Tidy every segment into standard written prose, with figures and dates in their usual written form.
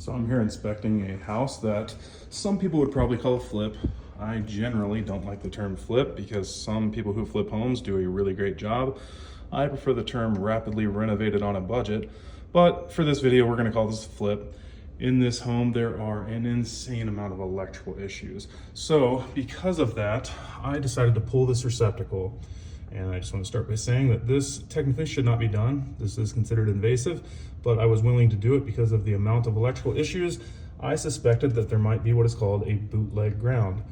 So I'm here inspecting a house that some people would probably call a flip. I generally don't like the term flip because some people who flip homes do a really great job. I prefer the term rapidly renovated on a budget, but for this video, we're gonna call this a flip. In this home, there are an insane amount of electrical issues. So because of that, I decided to pull this receptacle. And I just want to start by saying that this technically should not be done. This is considered invasive, but I was willing to do it because of the amount of electrical issues. I suspected that there might be what is called a bootleg ground.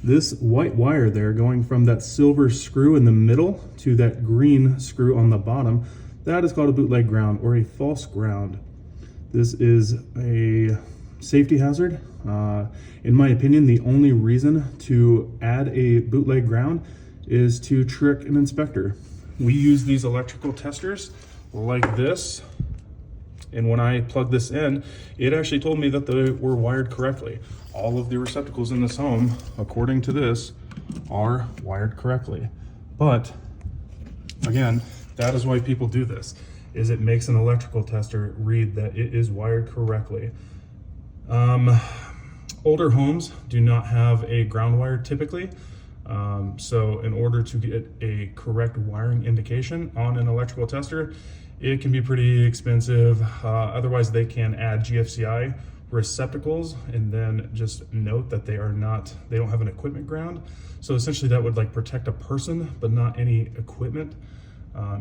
This white wire there going from that silver screw in the middle to that green screw on the bottom, that is called a bootleg ground or a false ground. This is a safety hazard. In my opinion, the only reason to add a bootleg ground is to trick an inspector. We use these electrical testers like this, and when I plugged this in, it actually told me that they were wired correctly. All of the receptacles in this home, according to this, are wired correctly. But again, that is why people do this, is it makes an electrical tester read that it is wired correctly. Older homes do not have a ground wire typically. So in order to get a correct wiring indication on an electrical tester, it can be pretty expensive. Otherwise, they can add GFCI receptacles and then just note that they don't have an equipment ground. So essentially that would like protect a person, but not any equipment,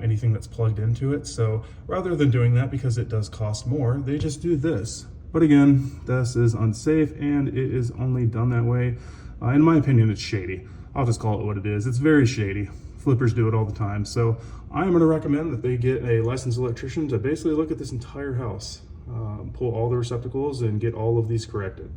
anything that's plugged into it. So rather than doing that, because it does cost more, they just do this. But again, this is unsafe and it is only done that way. In my opinion, it's shady. I'll just call it what it is. It's very shady. Flippers do it all the time. So I'm gonna recommend that they get a licensed electrician to basically look at this entire house, pull all the receptacles and get all of these corrected.